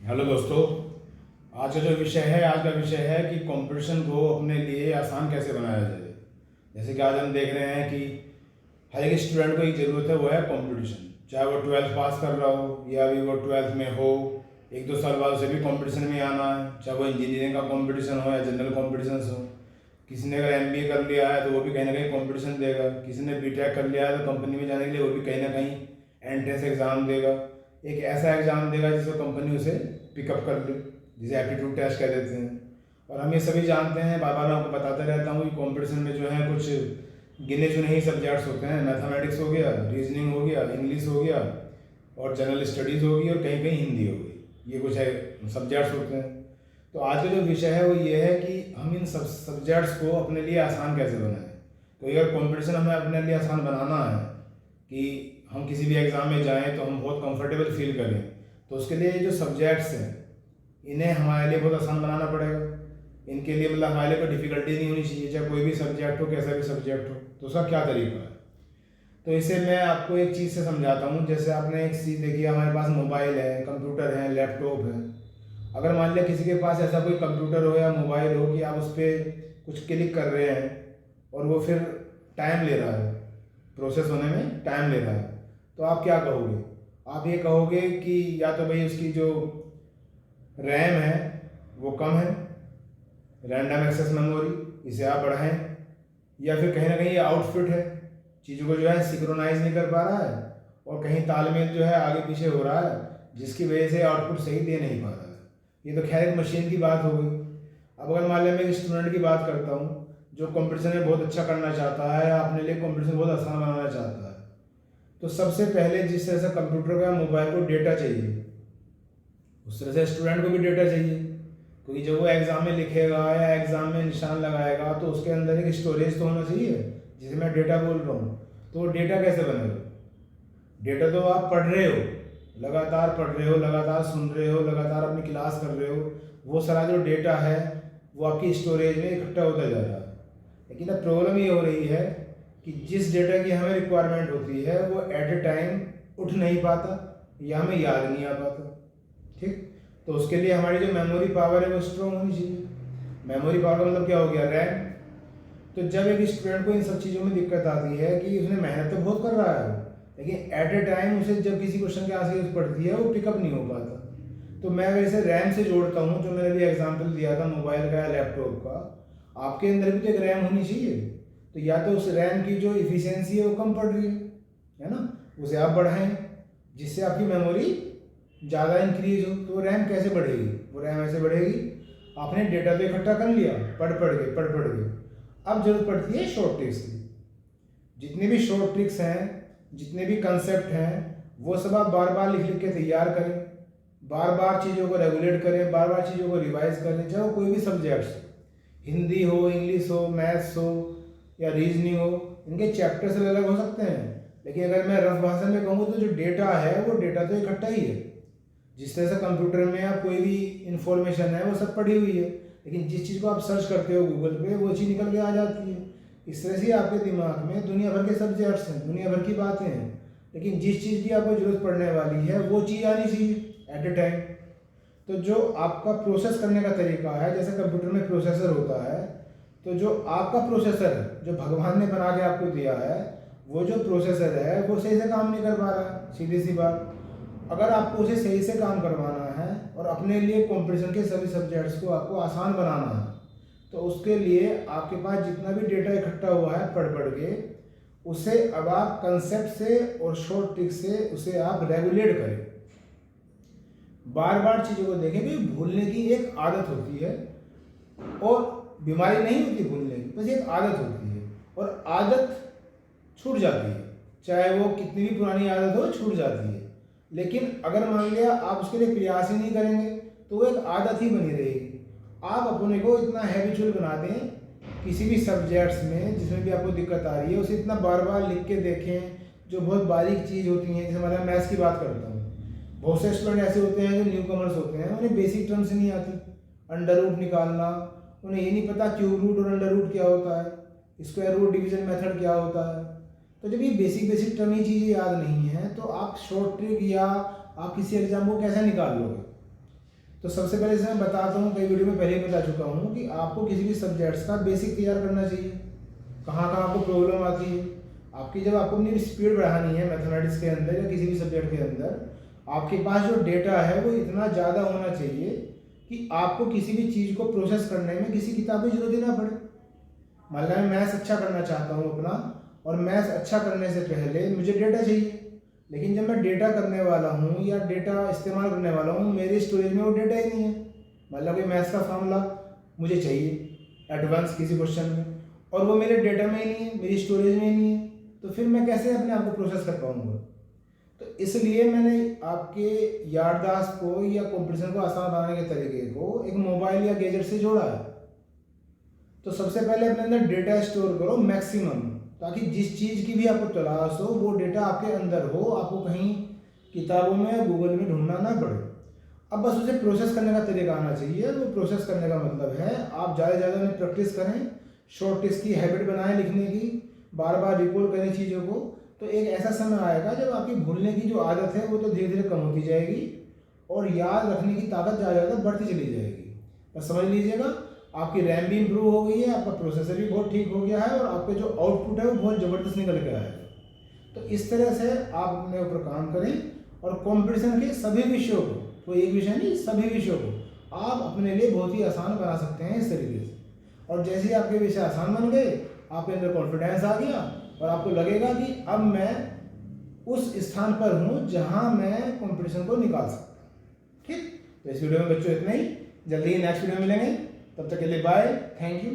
Hello दोस्तों, आज का जो विषय है आज का विषय है कि कंपटीशन को अपने लिए आसान कैसे बनाया जाए। जैसे कि आज हम देख रहे हैं कि हर एक स्टूडेंट को एक ज़रूरत है, वो है कंपटीशन। चाहे वो 12th पास कर रहा हो या अभी वो 12th में हो, 1-2 साल बाद उसे भी कंपटीशन में आना है। चाहे वो इंजीनियरिंग का कंपटीशन हो या जनरल कंपटीशन हो। किसी ने अगर MBA कर लिया है तो वो भी कहीं ना कहीं कंपटीशन देगा। किसी ने BTech कर लिया है तो कंपनी में जाने के लिए वो भी कहीं ना कहीं एंट्रेंस एग्ज़ाम देगा। एक ऐसा एग्ज़ाम देगा जिसमें कंपनी उसे पिकअप कर ले, जिसे एप्टीट्यूड टेस्ट कह देते हैं। और हम ये सभी जानते हैं, बार बार मैं आपको बताता रहता हूँ कि कंपटीशन में जो है कुछ गिने चुने ही सब्जेक्ट्स होते हैं। मैथमेटिक्स हो गया, रीजनिंग हो गया, इंग्लिश हो गया और जनरल स्टडीज़ हो गई और कहीं कहीं हिंदी हो गई। ये कुछ है सब्जेक्ट्स होते हैं। तो आज का जो विषय है वो ये है कि हम इन सब सब्जेक्ट्स को अपने लिए आसान कैसे बनाएं। तो अगर कंपटीशन हमें अपने लिए आसान बनाना है कि हम किसी भी एग्ज़ाम में जाएं तो हम बहुत कंफर्टेबल फील करें, तो उसके लिए ये जो सब्जेक्ट्स हैं इन्हें हमारे लिए बहुत आसान बनाना पड़ेगा। इनके लिए मतलब हमारे लिए कोई डिफ़िकल्टी नहीं होनी चाहिए, चाहे कोई भी सब्जेक्ट हो, कैसा भी सब्जेक्ट हो। तो उसका क्या तरीका है, तो इसे मैं आपको एक चीज़ से समझाता हूँ। जैसे आपने एक चीज़ देखी, हमारे पास मोबाइल है, कंप्यूटर है, लैपटॉप है। अगर मान लिया किसी के पास ऐसा कोई कंप्यूटर हो या मोबाइल हो कि आप उस पर कुछ क्लिक कर रहे हैं और वो फिर टाइम ले रहा है, प्रोसेस होने में टाइम ले रहा है, तो आप क्या कहोगे? आप ये कहोगे कि या तो भाई उसकी जो रैम है वो कम है, रैंडम एक्सेस मेमोरी, इसे आप बढ़ाएं, या फिर कहीं ना कहीं ये आउटफिट है, चीज़ों को जो है सिंक्रोनाइज नहीं कर पा रहा है और कहीं तालमेल जो है आगे पीछे हो रहा है, जिसकी वजह से आउटपुट सही दे नहीं पा रहा है। ये तो खैर एक मशीन की बात हो गई। अब अगर मान लिया मैं एक स्टूडेंट की बात करता हूँ जो कंपटीशन में बहुत अच्छा करना चाहता है या अपने लिए कंपटीशन बहुत आसान बनाना चाहता है, तो सबसे पहले जिस तरह से कंप्यूटर का मोबाइल को डेटा चाहिए, उस तरह से स्टूडेंट को भी डेटा चाहिए। क्योंकि जब वो एग्ज़ाम में लिखेगा या एग्ज़ाम में निशान लगाएगा तो उसके अंदर एक स्टोरेज तो होना चाहिए, जिसे मैं डेटा बोल रहा हूँ। तो वो डेटा कैसे बनेगा? डेटा तो आप पढ़ रहे हो, लगातार पढ़ रहे हो, लगातार सुन रहे हो, लगातार अपनी क्लास कर रहे हो, वो सारा जो डेटा है वो आपकी स्टोरेज में इकट्ठा होता जा रहा है। लेकिन अब प्रॉब्लम ये हो रही है कि जिस डेटा की हमें रिक्वायरमेंट होती है वो एट ए टाइम उठ नहीं पाता या हमें याद नहीं आ पाता। ठीक, तो उसके लिए हमारी जो मेमोरी पावर है वो स्ट्रॉन्ग होनी चाहिए। मेमोरी पावर का मतलब क्या हो गया? रैम। तो जब एक स्टूडेंट को इन सब चीज़ों में दिक्कत आती है कि उसने मेहनत तो बहुत कर रहा है लेकिन एट ए टाइम उसे जब किसी क्वेश्चन की आंसर पड़ती है वो पिकअप नहीं हो पाता। तो मैं अगर इसे रैम से जोड़ता हूँ, जो मैंने अभी एग्जाम्पल दिया था मोबाइल का या लैपटॉप का, आपके अंदर भी तो एक रैम होनी चाहिए। तो या तो उस रैम की जो इफिशियंसी है वो कम पड़ रही है ना, उसे आप बढ़ाएं जिससे आपकी मेमोरी ज़्यादा इंक्रीज हो। तो रैम कैसे बढ़ेगी? वो रैम ऐसे बढ़ेगी, आपने डेटा तो इकट्ठा कर लिया पढ़ पढ़ के, अब जरूरत पड़ती है शॉर्ट ट्रिक्स की। जितने भी शॉर्ट ट्रिक्स हैं, जितने भी कंसेप्ट हैं, वो सब आप बार बार लिख लिख के तैयार करें, बार बार चीज़ों को रेगुलेट करें, बार बार चीज़ों को रिवाइज करें। चाहे वो कोई भी सब्जेक्ट्स, हिंदी हो, इंग्लिश हो, मैथ्स हो या रीजनिंग हो, इनके चैप्टर्स अलग अलग हो सकते हैं, लेकिन अगर मैं रफ भाषा में कहूँ तो जो डेटा है वो डेटा तो इकट्ठा ही है। जिस तरह से कंप्यूटर में आप कोई भी इंफॉर्मेशन है वो सब पड़ी हुई है, लेकिन जिस चीज़ को आप सर्च करते हो गूगल पे वो चीज़ निकल के आ जाती है। इस तरह से आपके दिमाग में दुनिया भर के सब्जेक्ट्स हैं, दुनिया भर की बातें हैं, लेकिन जिस चीज़ की आपको जरूरत पड़ने वाली है वो चीज़ आनी चाहिए एट ए टाइम। तो जो आपका प्रोसेस करने का तरीका है, जैसे कंप्यूटर में प्रोसेसर होता है, तो जो आपका प्रोसेसर है जो भगवान ने बना के आपको दिया है, वो जो प्रोसेसर है वो सही से काम नहीं कर पा रहा है। सीधी सी बात, अगर आपको उसे सही से काम करवाना है और अपने लिए कंपटीशन के सभी सब्जेक्ट्स को आपको आसान बनाना है, तो उसके लिए आपके पास जितना भी डेटा इकट्ठा हुआ है पढ़ पढ़ के, उसे अब आप कंसेप्ट से और शॉर्ट ट्रिक से उसे आप रेगुलेट करें। बार बार चीज़ों को देखें कि भूलने की एक आदत होती है, और बीमारी नहीं होती भूलने की, बस एक आदत होती है और आदत छूट जाती है। चाहे वो कितनी भी पुरानी आदत हो, छूट जाती है। लेकिन अगर मान लिया आप उसके लिए प्रयास ही नहीं करेंगे तो वो एक आदत ही बनी रहेगी। आप अपने को इतना हैबिचुअल बना दें किसी भी सब्जेक्ट्स में जिसमें भी आपको दिक्कत आ रही है, उसे इतना बार बार लिख के देखें। जो बहुत बारीक चीज़ होती हैं, जैसे हमारा मैथ्स की बात करता हूँ, बहुत से स्टूडेंट ऐसे होते हैं जो न्यू कमर्स होते हैं, उन्हें बेसिक टर्म्स नहीं आती, अंडर रूट निकालना, उन्हें ये नहीं पता क्यूब रूट और अंडर रूट क्या होता है, स्क्वायर रूट डिवीजन मेथड क्या होता है। तो जब ये बेसिक टर्म ही चीज़ें याद नहीं है तो आप शॉर्ट ट्रिक या आप किसी एग्जाम को कैसे निकाल लोगे? तो सबसे पहले जैसे मैं बताता हूँ, कई वीडियो में पहले ही बता चुका हूँ कि आपको किसी भी सब्जेक्ट्स का बेसिक तैयार करना चाहिए। कहाँ कहाँ आपको प्रॉब्लम आती है आपकी, जब आपको अपनी स्पीड बढ़ानी है मैथमेटिक्स के अंदर या किसी भी सब्जेक्ट के अंदर, आपके पास जो डेटा है वो इतना ज़्यादा होना चाहिए कि आपको किसी भी चीज़ को प्रोसेस करने में किसी किताब की जरूरत ही ना पड़े। मान लो मैं मैथ्स अच्छा करना चाहता हूँ अपना, और मैथ्स अच्छा करने से पहले मुझे डेटा चाहिए, लेकिन जब मैं डेटा करने वाला हूँ या डेटा इस्तेमाल करने वाला हूँ, मेरे स्टोरेज में वो डेटा ही नहीं है। मतलब कि मैथ्स का फार्मूला मुझे चाहिए एडवांस किसी क्वेश्चन में, और वो मेरे डेटा में ही नहीं है, मेरी स्टोरेज में ही नहीं है, तो फिर मैं कैसे अपने आप को प्रोसेस कर पाऊँगा। तो इसलिए मैंने आपके याददाश्त को या कंप्यूटर को आसान बनाने के तरीके को एक मोबाइल या गैजेट से जोड़ा है। तो सबसे पहले अपने अंदर डेटा स्टोर करो मैक्सिमम, ताकि जिस चीज़ की भी आपको तलाश हो वो डेटा आपके अंदर हो, आपको कहीं किताबों में या गूगल में ढूंढना ना पड़े। अब बस उसे प्रोसेस करने का तरीका आना चाहिए। वो प्रोसेस करने का मतलब है आप ज़्यादा से ज़्यादा प्रैक्टिस करें, शॉर्ट टेस्ट की हैबिट बनाएं लिखने की, बार बार रिकॉल करें चीज़ों को। तो एक ऐसा समय आएगा जब आपकी भूलने की जो आदत है वो तो धीरे धीरे कम होती जाएगी और याद रखने की ताकत ज़्यादा ज़्यादा बढ़ती चली जाएगी। बस समझ लीजिएगा, आपकी रैम भी इम्प्रूव हो गई है, आपका प्रोसेसर भी बहुत ठीक हो गया है, और आपके जो आउटपुट है वो बहुत ज़बरदस्त निकल के आएगा। तो इस तरह से आप अपने ऊपर काम करें और कंपटीशन के सभी विषयों को, कोई एक विषय नहीं, सभी विषयों को आप अपने लिए बहुत ही आसान बना सकते हैं इस तरीके से। और जैसे ही आपके विषय आसान बन गए, आपके अंदर कॉन्फिडेंस आ गया और आपको लगेगा कि अब मैं उस स्थान पर हूँ जहाँ मैं कंपटीशन को निकाल सकता हूँ। ठीक, तो इस वीडियो में बच्चों इतना ही। जल्दी ही नेक्स्ट वीडियो में मिलेंगे, तब तक के लिए बाय। Thank you.